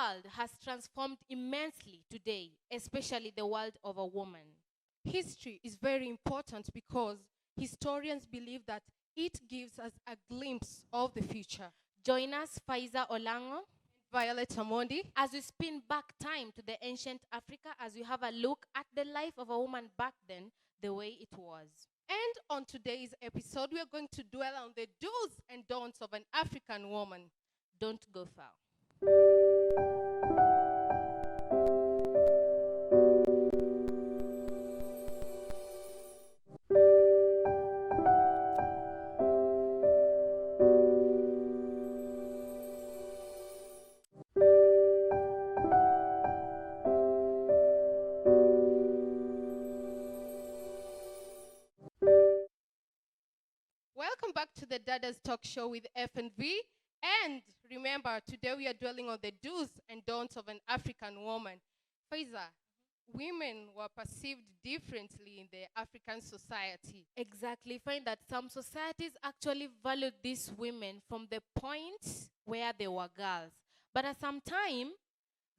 world has transformed immensely today, especially the world of a woman. History is very important because historians believe that it gives us a glimpse of the future. Join us, Faiza Olango, Violet Amondi, as we spin back time to the ancient Africa, as we have a look at the life of a woman back then, the way it was. And on today's episode, we are going to dwell on the do's and don'ts of an African woman. Don't go far. Welcome back to the Dadaz Talk Show with F&V. And remember, today we are dwelling on the do's and don'ts of an African woman. Faiza, women were perceived differently in the African society. Exactly. Find that some societies actually valued these women from the point where they were girls. But at some time,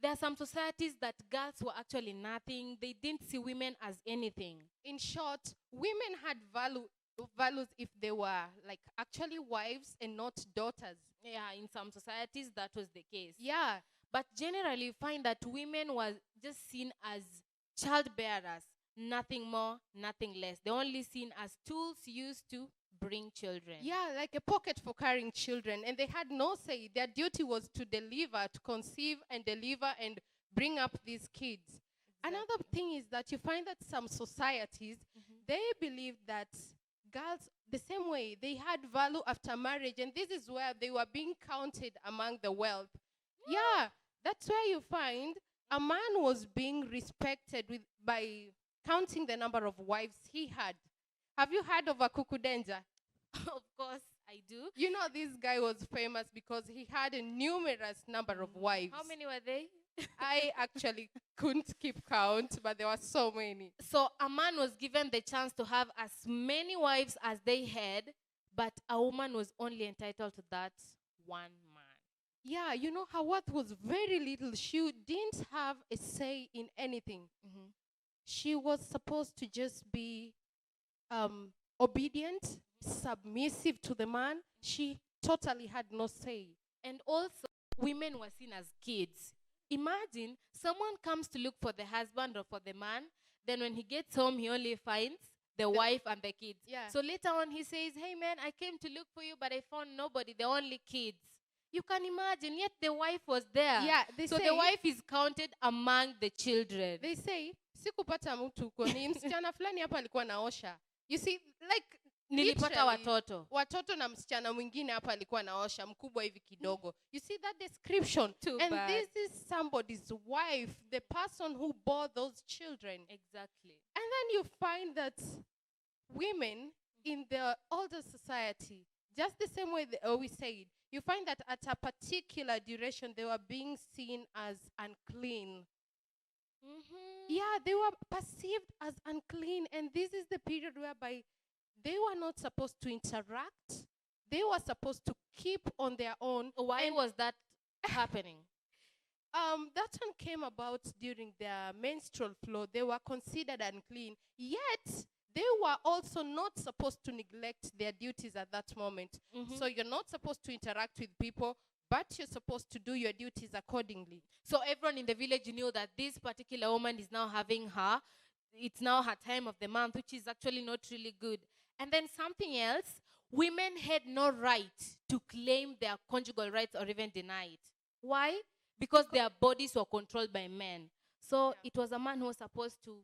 there are some societies that girls were actually nothing. They didn't see women as anything. In short, women had values if they were like actually wives and not daughters. Yeah, in some societies that was the case. Yeah, But generally, you find that women were just seen as childbearers, nothing more, nothing less. They're only seen as tools used to bring children. yeah, like a pocket for carrying children. And they had no say. Their duty was to deliver, to conceive and deliver and bring up these kids. Another thing is that you find that some societies, they believe that girls, the same way, they had value after marriage. And this is where they were being counted among the wealth. Yeah, that's where you find a man was being respected by counting the number of wives he had. Have you heard of a Kukudenja? Of course, I do. You know, this guy was famous because he had a numerous number of wives. How many were they? I actually couldn't keep count, but there were so many. So a man was given the chance to have as many wives as they had, but a woman was only entitled to that one man. Yeah, you know, her worth was very little. She didn't have a say in anything. She was supposed to just be obedient, submissive to the man. She totally had no say. And also, women were seen as kids. Imagine someone comes to look for the husband or for the man, then when he gets home, he only finds the wife and the kids. Yeah. So later on, he says, hey man, I came to look for you, but I found nobody, they're only kids. You can imagine, yet the wife was there. Yeah, so the wife is counted among the children. They say, sikupata mtu ni msichana fulani hapa alikuwa naosha. You see, like, Nilipata watoto na msichana mwingine hapa alikuwa naosha, mkubwa hivi kidogo. You see that description? Too and bad. This is somebody's wife, the person who bore those children. Exactly. And then you find that women in the older society, just the same way we said, you find that at a particular duration, they were being seen as unclean. Yeah, they were perceived as unclean. And this is the period whereby they were not supposed to interact. They were supposed to keep on their own. Why was that happening? That one came about during their menstrual flow. They were considered unclean. Yet, they were also not supposed to neglect their duties at that moment. So you're not supposed to interact with people, but you're supposed to do your duties accordingly. So everyone in the village knew that this particular woman is now having it's now her time of the month, which is actually not really good. And then something else, women had no right to claim their conjugal rights or even deny it. Why? Because their bodies were controlled by men. So it was a man who was supposed to...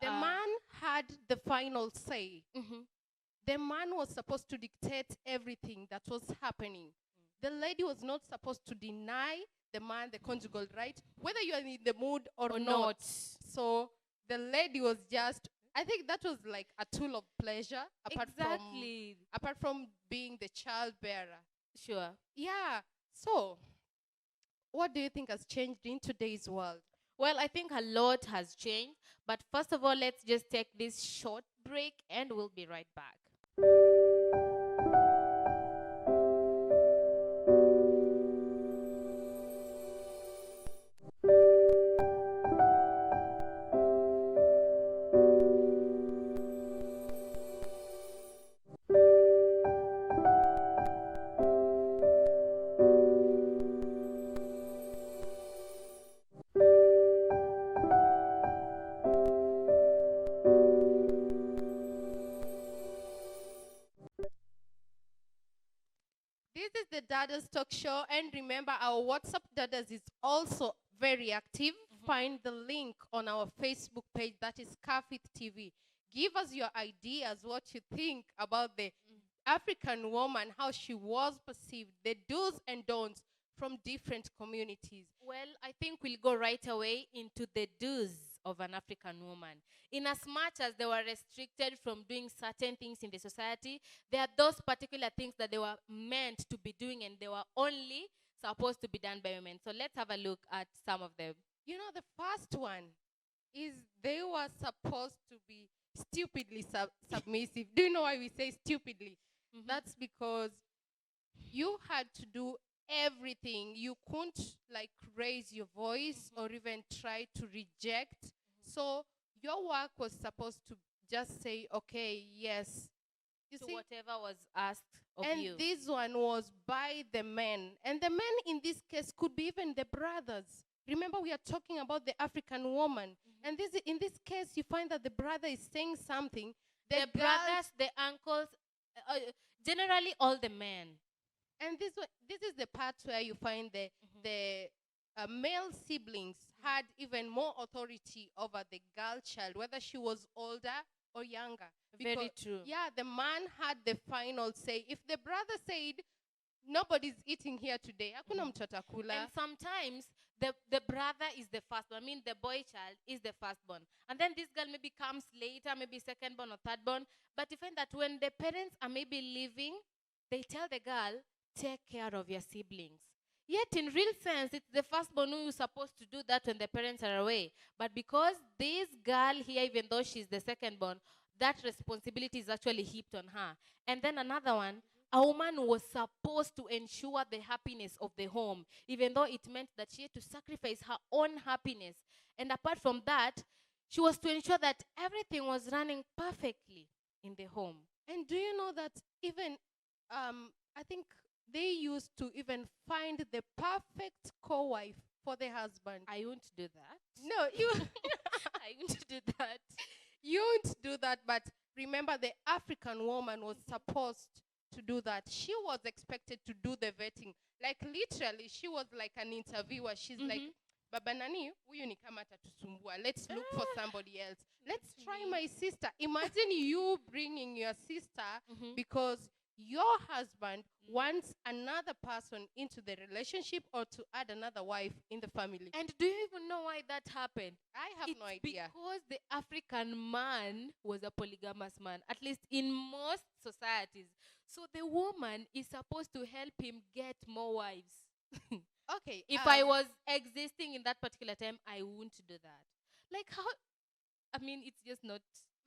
The man had the final say. The man was supposed to dictate everything that was happening. The lady was not supposed to deny the man the conjugal right, whether you are in the mood or not. So the lady was just, I think that was like a tool of pleasure, apart from being the childbearer. Sure. Yeah. So, what do you think has changed in today's world? Well, I think a lot has changed. But first of all, let's just take this short break and we'll be right back. This is the Dadaz Talk Show. And remember, our WhatsApp Dadaz is also very active. Find the link on our Facebook page, that is Kafit TV. Give us your ideas, what you think about the African woman, how she was perceived, the do's and don'ts from different communities. Well, I think we'll go right away into the do's of an African woman. In as much as they were restricted from doing certain things in the society, there are those particular things that they were meant to be doing and they were only supposed to be done by women. So let's have a look at some of them. You know, the first one is they were supposed to be stupidly submissive. Do you know why we say stupidly? That's because you had to do everything. You couldn't like raise your voice or even try to reject. So your work was supposed to just say, okay, yes. You To see? whatever was asked of And you. this one was by the men. And the men in this case could be even the brothers. Remember, we are talking about the African woman. And in this case, you find that the brother is saying something. The brothers, the uncles, generally all the men. And this is the part where you find the male siblings had even more authority over the girl child, whether she was older or younger. Very true. Yeah, the man had the final say. If the brother said, nobody's eating here today, hakuna mtu atakula. And sometimes the brother is the firstborn. I mean, the boy child is the firstborn. And then this girl maybe comes later, maybe secondborn or thirdborn. But you find that when the parents are maybe leaving, they tell the girl, take care of your siblings. Yet in real sense, it's the firstborn who is supposed to do that when the parents are away. But because this girl here, even though she's the secondborn, that responsibility is actually heaped on her. And then another one, a woman was supposed to ensure the happiness of the home, even though it meant that she had to sacrifice her own happiness. And apart from that, she was to ensure that everything was running perfectly in the home. And do you know that even, I think they used to even find the perfect co-wife for the husband. I won't do that. No, you I won't do that. you won't do that, but remember the African woman was supposed to do that. She was expected to do the vetting. Like literally, she was like an interviewer. She's like, Baba Nani, huyu ni kama atatusumbua. Let's look for somebody else. Let's try my sister. Imagine you bringing your sister because your husband wants another person into the relationship or to add another wife in the family. And do you even know why that happened? I have no idea. Because the African man was a polygamous man, at least in most societies. So the woman is supposed to help him get more wives. Okay. If I was existing in that particular time, I wouldn't do that. Like how? I mean, it's just not.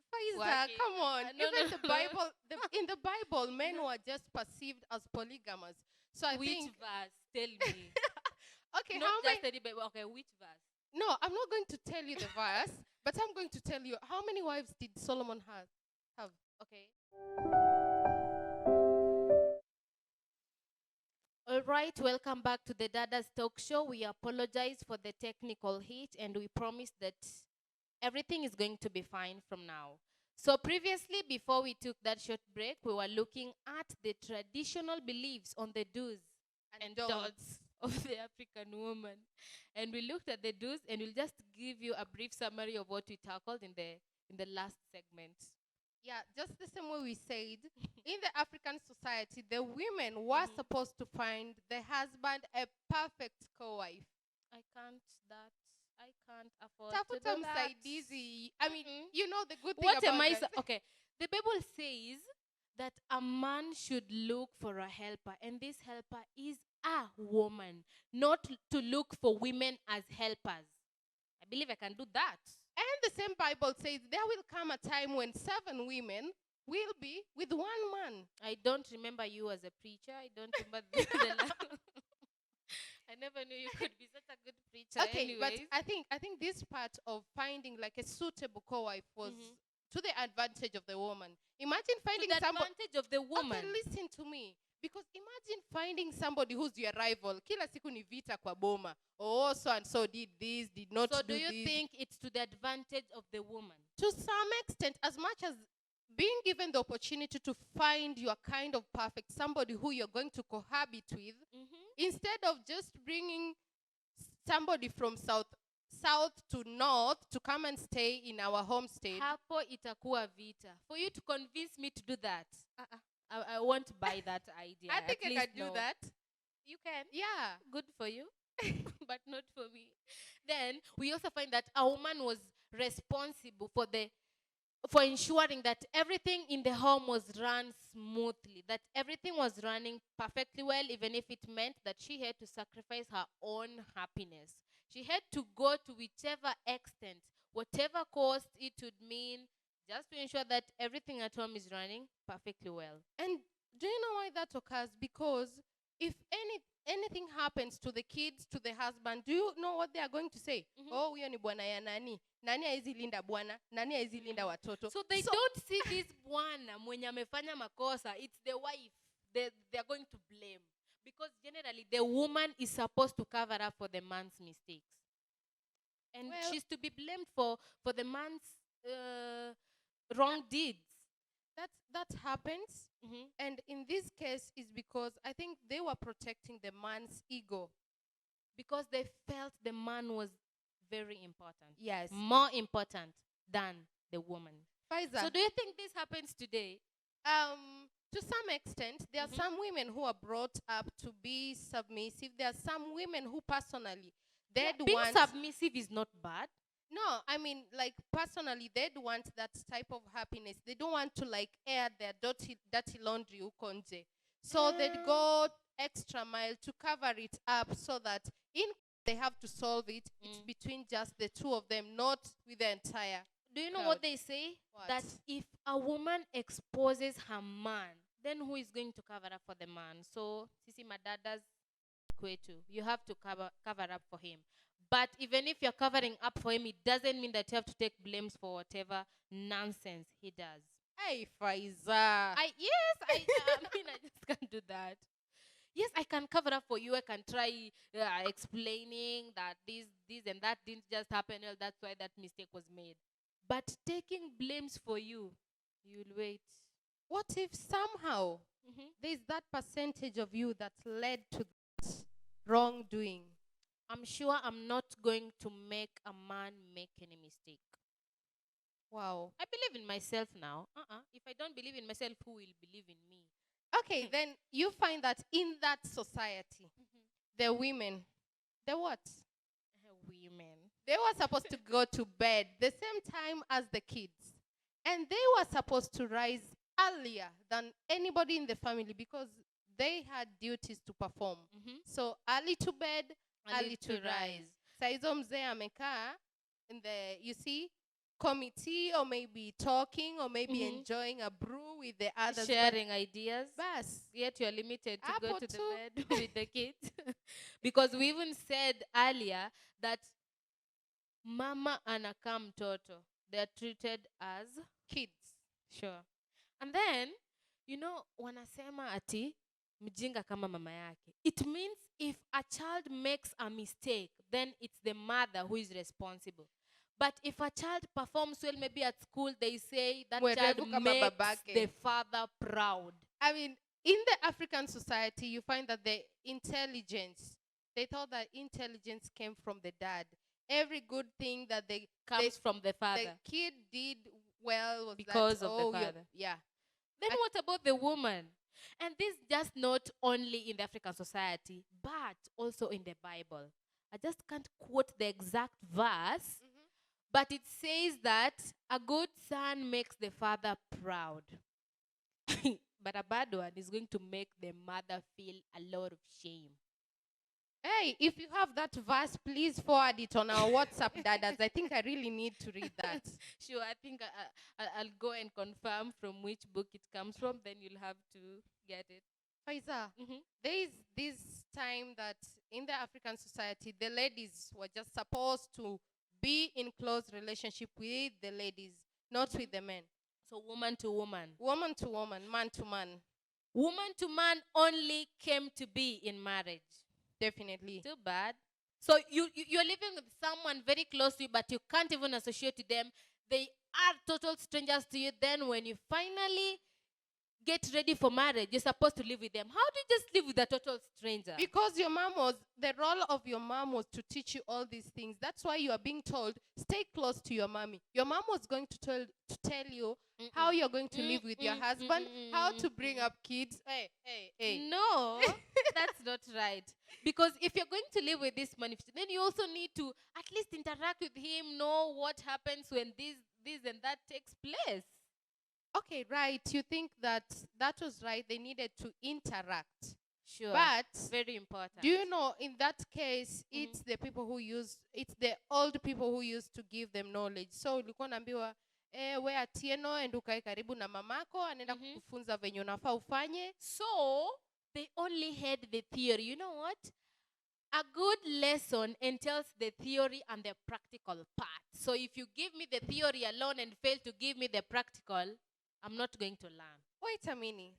Faiza, working. come on. No, Even no, the Bible, in the Bible, men were just perceived as polygamous. So I Which think. verse? Tell me. Okay, Not how just many? any Bible. Okay, which verse? No, I'm not going to tell you the verse, but I'm going to tell you how many wives did Solomon have? Okay. All right, welcome back to the Dadaz Talk Show. We apologize for the technical hit and we promise that everything is going to be fine from now. So previously, before we took that short break, we were looking at the traditional beliefs on the do's and don'ts of the African woman. And we looked at the do's and we'll just give you a brief summary of what we tackled in the last segment. Yeah, just the same way we said, in the African society, the women were supposed to find the husband a perfect co-wife. I can't afford Tafuta to do that. msaidizi. I mean, you know the good thing What about am I? that. Okay, the Bible says that a man should look for a helper, and this helper is a woman, not to look for women as helpers. I believe I can do that. And the same Bible says there will come a time when 7 women will be with 1 man. I don't remember you as a preacher. I don't remember the I never knew you could be such a good preacher. Okay, anyways. but I think this part of finding like a suitable co-wife was to the advantage of the woman. Imagine finding to the somebody. advantage of the woman. Okay, listen to me. Because imagine finding somebody who's your rival. Kila siku ni vita kwa boma. Oh, so and so did this, did not So do do you this. think it's to the advantage of the woman? To some extent, as much as being given the opportunity to find your kind of perfect, somebody who you're going to cohabit with, instead of just bringing somebody from south to north to come and stay in our homestead. Hapo itakuwa vita. For you to convince me to do that, I won't buy that idea. I think At I least can do no. that. You can. Yeah. Good for you, but not for me. Then we also find that a woman was responsible for ensuring that everything in the home was run smoothly, that everything was running perfectly well, even if it meant that she had to sacrifice her own happiness. She had to go to whichever extent, whatever cost it would mean, just to ensure that everything at home is running perfectly well. And do you know why that occurs? Because if anything happens to the kids, to the husband, do you know what they are going to say? Oh, huyo ni bwana ya nani? Nani haizi linda bwana? Nani haizi linda watoto? So they don't see this bwana mwenye amefanya makosa. It's the wife they're going to blame. Because generally, the woman is supposed to cover up for the man's mistakes. And she's to be blamed for the man's wrong deeds. That happens. And in this case is because I think they were protecting the man's ego. Because they felt the man was very important. Yes. More important than the woman. Faiza. So do you think this happens today? To some extent, there are some women who are brought up to be submissive. There are some women who personally, being submissive is not bad. No, I mean, like, personally, they'd want that type of happiness. They don't want to, like, air their dirty laundry ukonje. So they'd go extra mile to cover it up so that they have to solve it. It's between just the two of them, not with the entire Do you know crowd. what they say? What? That if a woman exposes her man, then who is going to cover up for the man? So, sisi madada's kwetu, you have to cover up for him. But even if you're covering up for him, it doesn't mean that you have to take blames for whatever nonsense he does. Hey, Faiza. I mean, I just can't do that. Yes, I can cover up for you. I can try explaining that this and that didn't just happen. Well, that's why that mistake was made. But taking blames for you, you'll wait. What if somehow there's that percentage of you that led to that wrongdoing? I'm sure I'm not going to make a man make any mistake. Wow. I believe in myself now. If I don't believe in myself, who will believe in me? Okay, then you find that in that society, the women, the what? Women. They were supposed to go to bed the same time as the kids. And they were supposed to rise earlier than anybody in the family because they had duties to perform. So early to bed, early to rise. Saizo mzee amekaa in the, you see, committee, or maybe talking, or maybe enjoying a brew with the others. Sharing ideas. Bas. Yet you're limited to go to the bed with the kids. Because we even said earlier that mama anakaa mtoto. They're treated as kids. Sure. And then, you know, wanasema ati mjinga kama mama yake. It means if a child makes a mistake, then it's the mother who is responsible. But if a child performs well, maybe at school, they say that child makes the father proud. I mean, in the African society, you find that the intelligence, they thought that intelligence came from the dad. Every good thing that comes from the father. The kid did well was because of the father. Yeah. Then what about the woman? And this just not only in the African society, but also in the Bible. I just can't quote the exact verse, but it says that a good son makes the father proud. But a bad one is going to make the mother feel a lot of shame. Hey, if you have that verse, please forward it on our WhatsApp, Dadaz. I think I really need to read that. Sure, I think I'll go and confirm from which book it comes from. Then you'll have to get it. Faiza, there is this time that in the African society, the ladies were just supposed to be in close relationship with the ladies, not with the men. So woman to woman. Woman to woman, man to man. Woman to man only came to be in marriage. Definitely. Too bad. So you're living with someone very close to you, but you can't even associate with them. They are total strangers to you. Then when you finally get ready for marriage, you're supposed to live with them. How do you just live with a total stranger? Because the role of your mom was to teach you all these things. That's why you are being told, stay close to your mommy. Your mom was going to tell you how you're going to live with your husband, how to bring up kids. Hey. No, that's not right. Because if you're going to live with this man, then you also need to at least interact with him, know what happens when this and that takes place. Okay, right. You think that was right. They needed to interact. Sure. But very important. do you know, in that case, it's the old people who used to give them knowledge. So ulikuwa naambiwa we Atieno and ukae karibu na mamako anaenda kukufunza venye unafaa ufanye. So they only had the theory. You know what? A good lesson entails the theory and the practical part. So if you give me the theory alone and fail to give me the practical, I'm not going to learn. Wait a minute.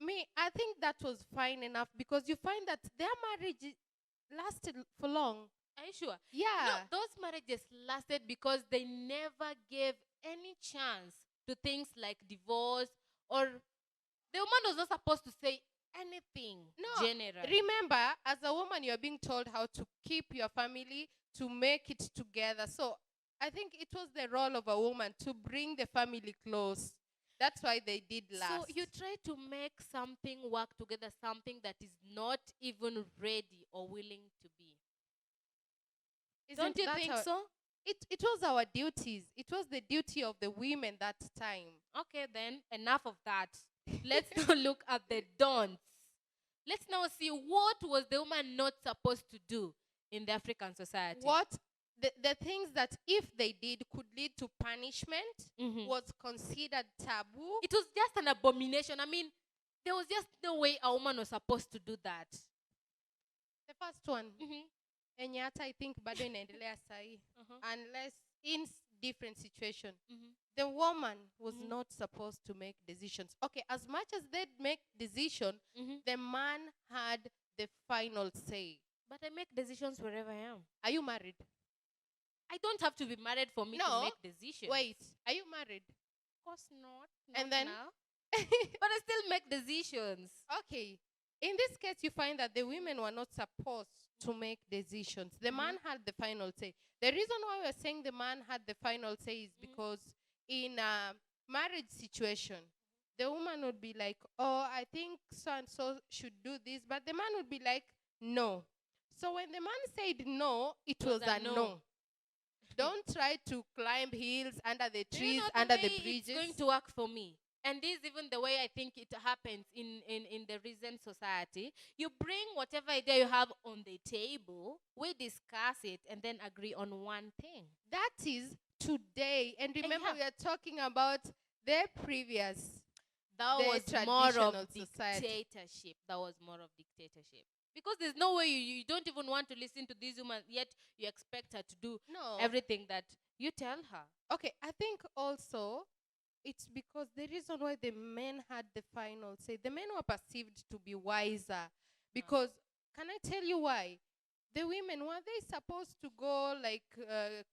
Me, I think that was fine enough because you find that their marriage lasted for long. Are you sure? Yeah. No, those marriages lasted because they never gave any chance to things like divorce, or the woman was not supposed to say anything general. Remember, as a woman, you're being told how to keep your family, to make it together. So I think it was the role of a woman to bring the family close. That's why they did last. So you try to make something work together, something that is not even ready or willing to be. Don't you think so? It was our duties. It was the duty of the women that time. Okay, then, enough of that. Let's now look at the don'ts. Let's now see what was the woman not supposed to do in the African society. What the things that if they did could lead to punishment was considered taboo. It was just an abomination. I mean, there was just no way a woman was supposed to do that. The first one, enye hata I think bado inaendelea sahi, unless in different situation, the woman was not supposed to make decisions. Okay, as much as they'd make decision, the man had the final say. But I make decisions wherever I am. Are you married? I don't have to be married for me to make decisions. Wait, are you married? Of course not. And then? Now. But I still make decisions. Okay. In this case, you find that the women were not supposed to make decisions. The man had the final say. The reason why we're saying the man had the final say is because in a marriage situation, the woman would be like, oh, I think so-and-so should do this. But the man would be like, no. So when the man said no, it was a no. Don't try to climb hills under the trees, under the bridges. It's going to work for me. And this is even the way I think it happens in the recent society. You bring whatever idea you have on the table, we discuss it, and then agree on one thing. That is today. And remember, we are talking about the previous. That was more of dictatorship. That was more of dictatorship. Because there's no way you don't even want to listen to this woman, yet you expect her to do everything that you tell her. Okay, I think also it's because the reason why the men had the final say, the men were perceived to be wiser. Because, can I tell you why? The women, were they supposed to go like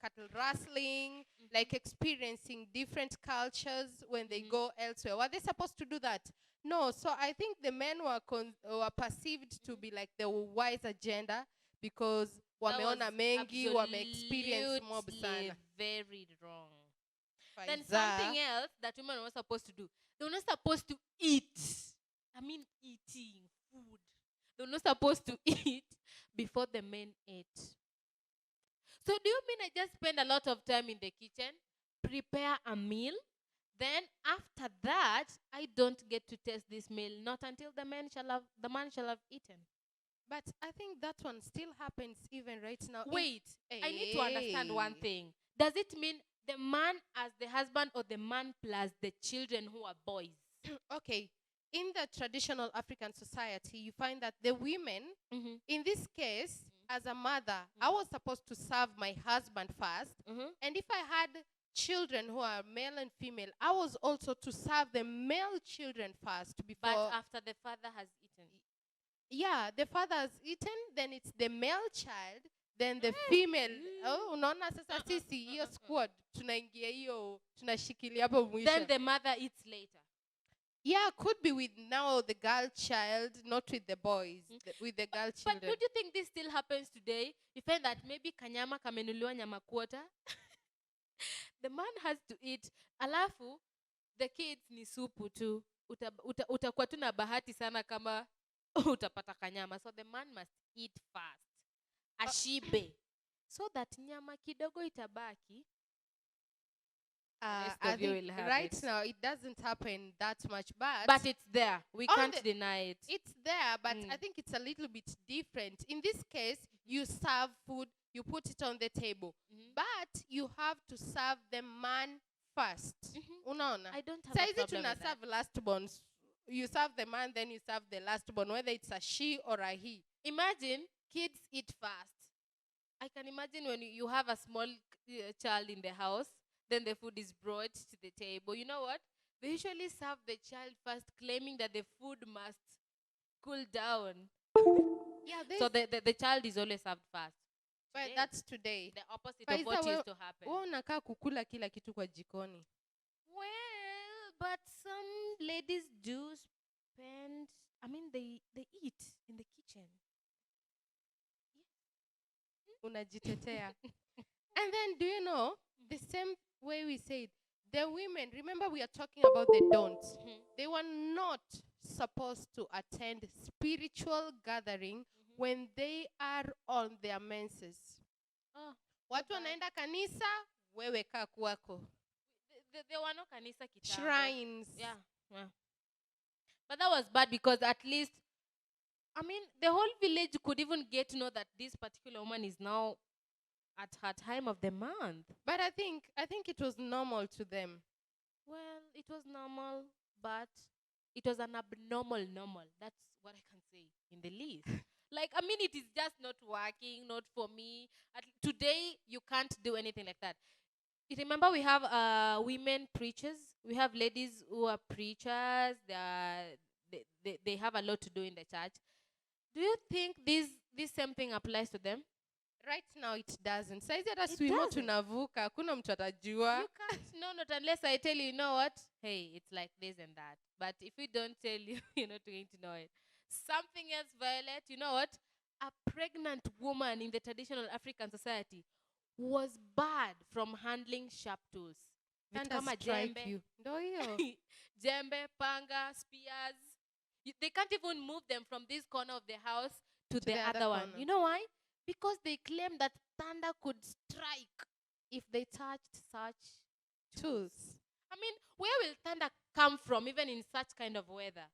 cattle rustling, like experiencing different cultures when they go elsewhere? Were they supposed to do that? No. So I think the men were perceived to be like the wiser gender because wameona mengi, wame-experience mob sana. Very wrong. Then something else that women were supposed to do. They were not supposed to eat. I mean eating food. They were not supposed to eat before the men ate. So do you mean I just spend a lot of time in the kitchen, prepare a meal, then after that, I don't get to taste this meal, not until the man shall have eaten? But I think that one still happens even right now. Wait, I need to understand one thing. Does it mean the man as the husband or the man plus the children who are boys? Okay. In the traditional African society, you find that the women, in this case, as a mother, I was supposed to serve my husband first. And if I had children who are male and female, I was also to serve the male children first before. But after the father has eaten. Yeah, the father has eaten, then it's the male child, then the female, unaona sasa sisi hiyo squad tunaingia hiyo tunashikilia hapo mwisho. Then the mother eats later. Yeah, could be with now the girl child, not with the boys, with the girl But children. don't you think this still happens today? You find that maybe kanyama kamenuliwa nyama quarter. The man has to eat. Alafu, the kids ni supu tu. Utakuwa tu na bahati sana kama utapata kanyama. So the man must eat fast. Ashibe. So that nyama kidogo itabaki. I think right now it doesn't happen that much, but it's there. We can't deny it. It's there, but I think it's a little bit different. In this case, you serve food, you put it on the table, but you have to serve the man first. Unaona? I don't have a problem with that. Serve last born. You serve the man, then you serve the last born, whether it's a she or a he. Imagine kids eat fast. I can imagine when you have a small child in the house, then the food is brought to the table. You know what? They usually serve the child first, claiming that the food must cool down. Yeah, so the child is always served first. But that's today. The opposite of what used to happen. Unakaa kukula kila kitu kwa jikoni. Well, but some ladies do spend, they eat in the kitchen. Unajitetea. And then, do you know, the same way we said, the women, remember we are talking about the don'ts. They were not supposed to attend spiritual gathering when they are on their menses. Watu wanaenda kanisa, wewe kaa kwako. There were no kanisa kitambo. Shrines. Yeah. But that was bad because at least, the whole village could even get to know that this particular woman is now at her time of the month. But I think it was normal to them. Well, it was normal, but it was an abnormal normal. That's what I can say in the least. It is just not working, not for me. Today, you can't do anything like that. You remember we have women preachers. We have ladies who are preachers. They have a lot to do in the church. Do you think this same thing applies to them? Right now it doesn't. Saizi hata swimo tunavuka, hakuna mtu atajua. You can't know, not unless I tell you know what? Hey, it's like this and that. But if we don't tell you, you're not going to know it. Something else, Violet, you know what? A pregnant woman in the traditional African society was barred from handling sharp tools. Strike you. Jembe, panga, spears. They can't even move them from this corner of the house to the other one. You know why? Because they claim that thunder could strike if they touched such tools. Where will thunder come from even in such kind of weather?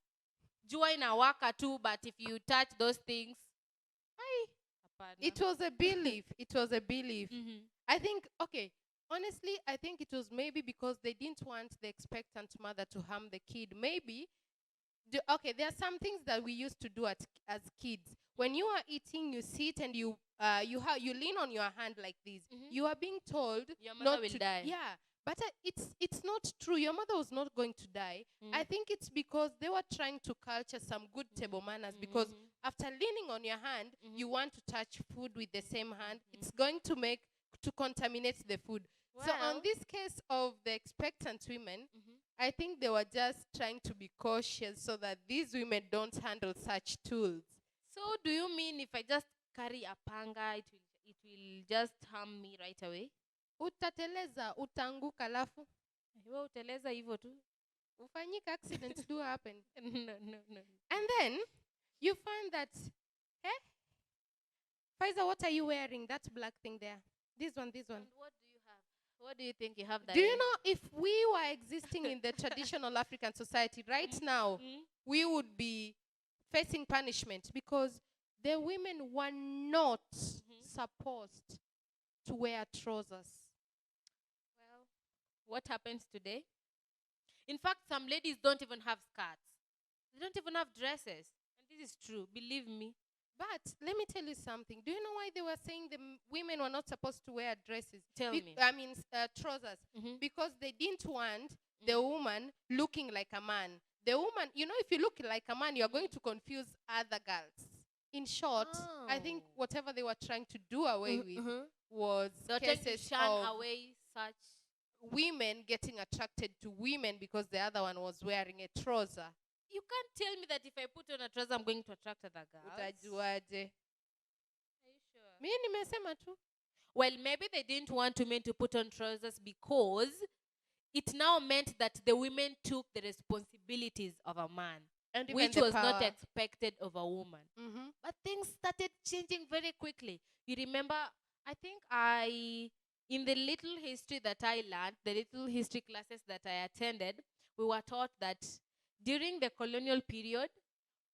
Jua inawaka too, but if you touch those things, it was a belief. I think, honestly, I think it was maybe because they didn't want the expectant mother to harm the kid. Maybe, there are some things that we used to do as kids. When you are eating, you sit and you lean on your hand like this. You are being told your mother will die. Yeah, but it's not true. Your mother was not going to die. I think it's because they were trying to culture some good table manners. Because after leaning on your hand, you want to touch food with the same hand. It's going to contaminate the food. Well, so on this case of the expectant women, I think they were just trying to be cautious so that these women don't handle such tools. So do you mean if I just carry a panga, it will just harm me right away? Utateleza, utanguka alafu. Wewe uteleza hivyo tu. Ufanyika accidents do happen. No. And then you find that, Faiza, what are you wearing? That black thing there. This one. And what do you have? What do you think you have there? Do you know if we were existing in the traditional African society right now, we would be facing punishment because the women were not supposed to wear trousers. Well, what happens today? In fact, some ladies don't even have skirts. They don't even have dresses. And this is true, believe me. But let me tell you something. Do you know why they were saying the women were not supposed to wear dresses? Tell me. Trousers. Because they didn't want the woman looking like a man. The woman, if you look like a man, you're going to confuse other girls. In short, I think Oh. whatever they were trying to do away with was They're trying to cases shun of away such. women getting attracted to women because the other one was wearing a trouser. You can't tell me that if I put on a trouser, I'm going to attract other girls. Utajuaje? Are you sure? Mi nimesema tu. Well, maybe they didn't want women to put on trousers because it now meant that the women took the responsibilities of a man, And even which the was not power. expected of a woman. Mhm. But things started changing very quickly. You remember, I think in the little history that I learned, the little history classes that I attended, we were taught that during the colonial period,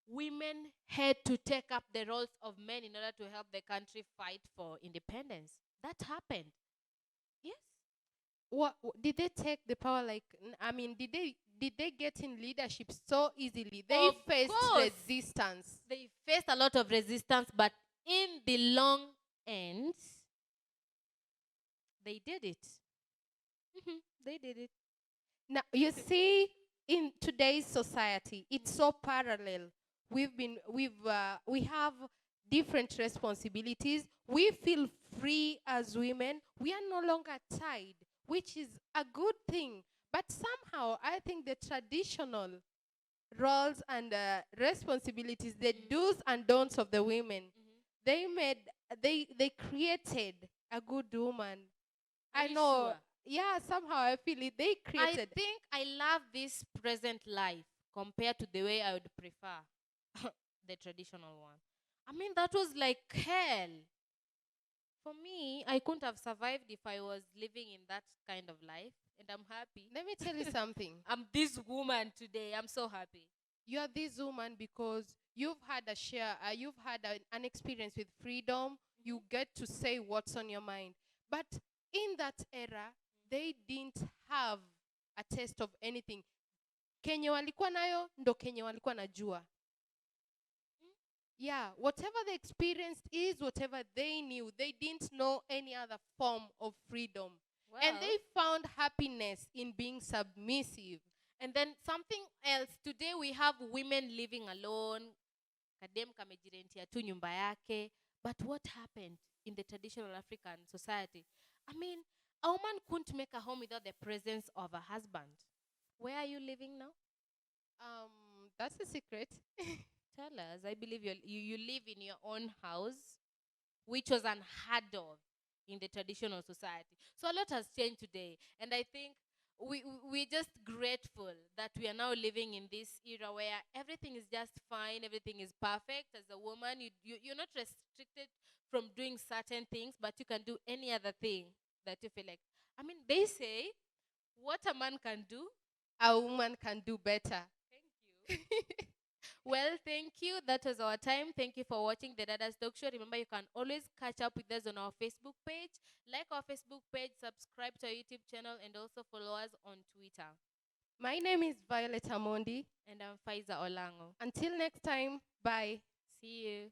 women had to take up the roles of men in order to help the country fight for independence. That happened. Yes. Did they take the power like I mean did they get in leadership so easily? They Of faced course. resistance. They faced a lot of resistance, but in the long end, they did it. They did it. Now you see, in today's society, it's so parallel. We have different responsibilities. We feel free as women. We are no longer tied, which is a good thing. But somehow, I think the traditional roles and responsibilities, the do's and don'ts of the women, they made they created a good woman. Are I you know. sure? Yeah, somehow I feel it. They I created. think I love this present life compared to the way I would prefer the traditional one. I mean, that was like hell. For me, I couldn't have survived if I was living in that kind of life, and I'm happy. Let me tell you something. I'm this woman today. I'm so happy. You are this woman because you've had a share, you've had an experience with freedom. You get to say what's on your mind. But in that era, they didn't have a taste of anything. Kenye walikuwa nayo ndo kenye walikuwa najua. Yeah, whatever they experienced is whatever they knew. They didn't know any other form of freedom. And they found happiness in being submissive. And then something else. Today we have women living alone. Kadem kamejirentia tu nyumba yake. But what happened in the traditional African society? I mean, a woman couldn't make a home without the presence of a husband. Where are you living now? That's a secret. Tell us. I believe you live in your own house, which was unheard of in the traditional society. So a lot has changed today. And I think we're just grateful that we are now living in this era where everything is just fine, everything is perfect. As a woman, you're not restricted from doing certain things, but you can do any other thing that you feel like. I mean, they say what a man can do, A woman can do better. thank you. Well, thank you. That was our time. Thank you for watching the Dadaz Talk Show. Remember, you can always catch up with us on our Facebook page. Like our Facebook page, subscribe to our YouTube channel, and also follow us on Twitter. My name is Violet Amondi. And I'm Faiza Olango. Until next time, bye. See you.